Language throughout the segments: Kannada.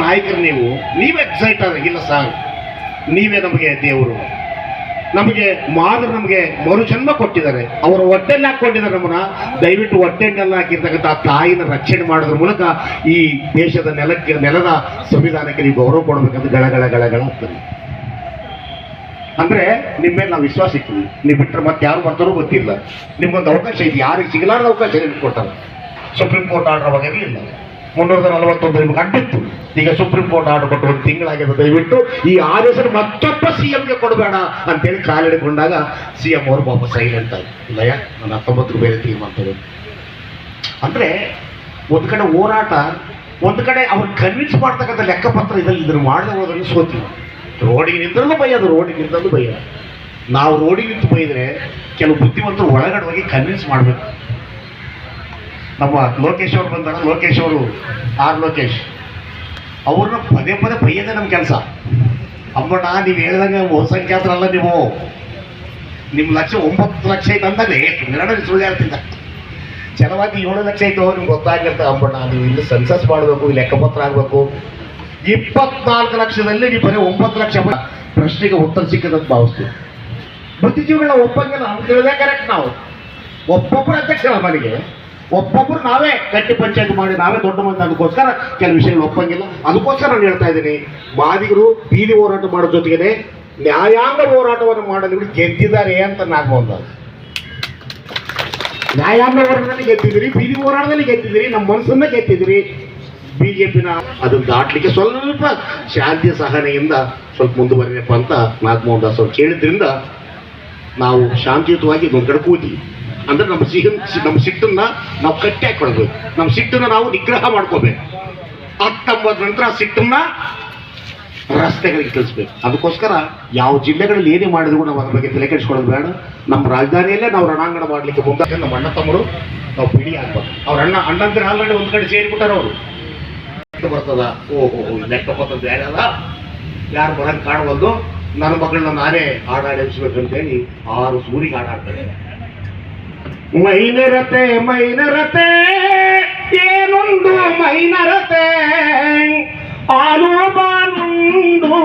ನಾಯಕರು ನೀವು ಎಕ್ಸೈಟ್ ಆಗಿಲ್ಲ ಸರ್. ನೀವೇ ನಮಗೆ ದೇವರು, ನಮಗೆ ಮಾದರಿ, ನಮಗೆ ಮರುಜನ್ಮ ಕೊಟ್ಟಿದ್ದಾರೆ. ಅವರ ಹೊಟ್ಟೆಲ್ಲಿ ಹಾಕೊಂಡಿದ್ದಾರೆ ನಮ್ಮನ್ನ. ದಯವಿಟ್ಟು ಹೊಟ್ಟೆನೆಲ್ಲ ಹಾಕಿರ್ತಕ್ಕಂಥ ತಾಯಿನ ರಕ್ಷಣೆ ಮಾಡೋದ್ರ ಮೂಲಕ ಈ ದೇಶದ ನೆಲದ ಸಂವಿಧಾನಕ್ಕೆ ನೀವು ಗೌರವ ಕೊಡಬೇಕಂತ ಗಳಗಳ ಆಗ್ತದೆ. ಅಂದ್ರೆ ನಿಮ್ಮ ಮೇಲೆ ನಾವು ವಿಶ್ವಾಸ ಇರ್ತೀವಿ. ನೀವು ಬಿಟ್ಟರೆ ಮತ್ತೆ ಯಾರು ಬರ್ತಾರೋ ಗೊತ್ತಿಲ್ಲ. ನಿಮ್ಗೊಂದು ಅವಕಾಶ ಇದೆ, ಯಾರಿಗೆ ಸಿಗಲಾರದ ಅವಕಾಶ ಕೊಡ್ತಾರೆ. ಸುಪ್ರೀಂ ಕೋರ್ಟ್ ಆರ್ಡರ್ ಅವಾಗ ಇರಲಿಲ್ಲ. 341 ನಿಮ್ಗೆ ಅಡ್ಡಿತ್ತು. ಈಗ ಸುಪ್ರೀಂ ಕೋರ್ಟ್ ಆರ್ಡರ್ ಕೊಟ್ಟು 1 ತಿಂಗಳಾಗಿದೆ. ದಯವಿಟ್ಟು ಈ ಆದೇಶ ಮತ್ತೊಬ್ಬ CMಗೆ ಕೊಡಬೇಡ ಅಂತೇಳಿ ಕಾಲಿಡಿಕೊಂಡಾಗ CM ಅವರು ಪಾಪ ಸೈಲೆಂಟ್ ಆಗಿ ಇಲ್ಲಯ್ಯ ನಾನು 19 ಬೇರೆ ತೀರ್ಮಾನ ತಗೋದು. ಅಂದ್ರೆ ಒಂದು ಕಡೆ ಹೋರಾಟ, ಒಂದು ಕಡೆ ಅವ್ರು ಕನ್ವಿನ್ಸ್ ಮಾಡ್ತಕ್ಕಂಥ ಲೆಕ್ಕಪತ್ರ ಇದನ್ನು ಮಾಡದೆ ಹೋದ್ರಲ್ಲಿ ಸೋತೀವಿ. ರೋಡಿಗೆ ನಿಂತರಲ್ಲೂ ಬೈಯೋದು, ರೋಡಿಗೆ ನಿಂತಲ್ಲೂ ಬೈಯೋದು. ನಾವು ರೋಡಿಗೆ ನಿಂತು ಬೈದರೆ ಕೆಲವು ಬುದ್ಧಿವಂತರು ಒಳಗಡೆ ಹೋಗಿ ಕನ್ವಿನ್ಸ್ ಮಾಡಬೇಕು. ನಮ್ಮ ಲೋಕೇಶ್ ಅವರು ಬಂದಾಗ, ಲೋಕೇಶ್ ಅವರು ಲೋಕೇಶ್ ಅವ್ರನ್ನ ಪದೇ ಪದೇ ಬೈಯೋದೇ ನಮ್ಮ ಕೆಲಸ. ಅಮ್ಮಣ್ಣ ನೀವು ಹೇಳಿದಂಗೆ ಬಹುಸಂಖ್ಯಾತರಲ್ಲ, ನಿಮ್ಮ ಲಕ್ಷ 9 ಲಕ್ಷ ಐತೆ ಅಂದಾಗ ಎಷ್ಟು ಸುಳ್ಳು ಹೇಳ್ತಿದ್ದ. ಕೆಲವಾಗಿ 7 ಲಕ್ಷ ಐತೆ ನಿಮ್ಗೆ ಗೊತ್ತಾಗಿರ್ತ. ಅಮ್ಮಣ್ಣ ನೀವು ಇಲ್ಲಿ ಸೆನ್ಸಸ್ ಮಾಡಬೇಕು, ಲೆಕ್ಕಪತ್ರ ಆಗಬೇಕು. 24 ಲಕ್ಷದಲ್ಲಿ ನೀವು ಬರೀ 9 ಲಕ್ಷ ಪ್ರಶ್ನೆಗೆ ಉತ್ತರ ಸಿಕ್ಕದಂತ ಭಾವಿಸ್ತೀವಿ. ಬುದ್ಧಿಜೀವಿಗಳ ಒಪ್ಪಂಗಿಲ್ಲ ಅಂತ ಹೇಳಿದ್ರೆ ಕರೆಕ್ಟ್. ನಾವು ಒಬ್ಬೊಬ್ಬರು ಅಧ್ಯಕ್ಷರ ಮನೆಗೆ ಒಬ್ಬೊಬ್ಬರು ನಾವೇ ಗಟ್ಟಿ ಪಂಚಾಯತ್ ಮಾಡಿ ನಾವೇ ದೊಡ್ಡ ಮಂದಿ. ಅದಕ್ಕೋಸ್ಕರ ಕೆಲವು ವಿಷಯಗಳು ಒಪ್ಪಂಗಿಲ್ಲ. ಅದಕ್ಕೋಸ್ಕರ ನಾನು ಹೇಳ್ತಾ ಇದ್ದೀನಿ, ಮಾದಿಗರು ಬೀದಿ ಹೋರಾಟ ಮಾಡೋ ಜೊತೆಗೆ ನ್ಯಾಯಾಂಗ ಹೋರಾಟವನ್ನು ಮಾಡಲು ಗೆದ್ದಿದ್ದಾರೆ ಅಂತ ನಾಗಮೋಹನ್ ದಾಸ್. ನ್ಯಾಯಾಂಗ ಹೋರಾಟದಲ್ಲಿ ಗೆದ್ದಿದ್ದೀರಿ, ಬೀದಿ ಹೋರಾಟದಲ್ಲಿ ಗೆದ್ದಿದ್ದೀರಿ, ನಮ್ಮ ಮನಸ್ಸನ್ನ ಗೆದ್ದಿದ್ದೀರಿ. BJPನ ಅದನ್ನು ದಾಟ್ಲಿಕ್ಕೆ ಸ್ವಲ್ಪ ಶಾಂತಿ ಸಹನೆಯಿಂದ ಸ್ವಲ್ಪ ಮುಂದುವರಿಯಪ್ಪ ಅಂತ ನಾಗಮೋಹನ್ ದಾಸ್ ಅವ್ರು ಕೇಳಿದ್ರಿಂದ ನಾವು ಶಾಂತಿಯುತವಾಗಿ ಒಂದು ಕಡೆ ಕೂತೀವಿ. ಅಂದ್ರೆ ನಮ್ಮ ಸಿಟ್ಟನ್ನ ನಾವು ಕಟ್ಟಿ ಹಾಕೊಳ್ಬೇಕು. ನಮ್ಮ ಸಿಟ್ಟನ್ನ ನಾವು ನಿಗ್ರಹ ಮಾಡ್ಕೋಬೇಕು. 19 ನಂತರ ಆ ಸಿಟ್ಟನ್ನ ರಸ್ತೆಗಳಿಗೆ ತಿಳಿಸ್ಬೇಕು. ಅದಕ್ಕೋಸ್ಕರ ಯಾವ ಜಿಲ್ಲೆಗಳಲ್ಲಿ ಏನೇ ಮಾಡಿದ್ರು ನಾವು ಅದ್ರ ಬಗ್ಗೆ ತಲೆ ಕೆಡಿಸ್ಕೊಳ್ಳೋದು ಬೇಡ. ನಮ್ಮ ರಾಜಧಾನಿಯಲ್ಲೇ ನಾವು ರಣಾಂಗಣ ಮಾಡಲಿಕ್ಕೆ ಮುಂದೆ ನಮ್ಮ ಅಣ್ಣ ತಮ್ಮರು ನಾವು ಬಿಡಿ ಆಗ್ಬಾರ್ದು. ಅವ್ರ ಅಣ್ಣಂದ್ರೆ ಆಲ್ರೆಡಿ ಒಂದು ಕಡೆ ಸೇರಿಬಿಟ್ಟಾರ. ಅವರು ಬರ್ತದ ಓಹೋ ಲೆಕ್ಕಪತ್ರ ಬೇರೆ ಅಲ್ಲ, ಯಾರು ಬರಂಗೆ ಕಾಣಬಲ್ದು, ನನ್ನ ಮಗಳನ್ನ ನಾನೇ ಹಾಡಾಡಿಸ್ಬೇಕಂತೇಳಿ 6 ಸೂರಿಗೆ ಹಾಡಾಡ್ತಾರೆ. ಮೈನರತೆ ಮೈನರತೆ ಏನೊಂದು ಮೈನರತೆ ಆನು ಬಾನುಂಡು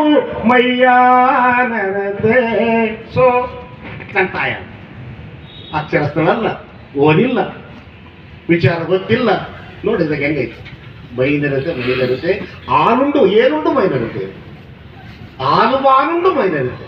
ಮಯ್ಯಾನರತೆ. ಸೊ ನನ್ನ ತಾಯ ಅಕ್ಷರಸ್ಥಳಲ್ಲ, ಓದಿಲ್ಲ, ವಿಚಾರ ಗೊತ್ತಿಲ್ಲ. ನೋಡಿದಾಗ ಹೆಂಗೈತೆ ಮೈನರತೆ ಆನುಂಡು ಏನುಂಡು ಮೈನರತೆ, ಆನು ಬಾನುಂಡು ಮೈನರತೆ.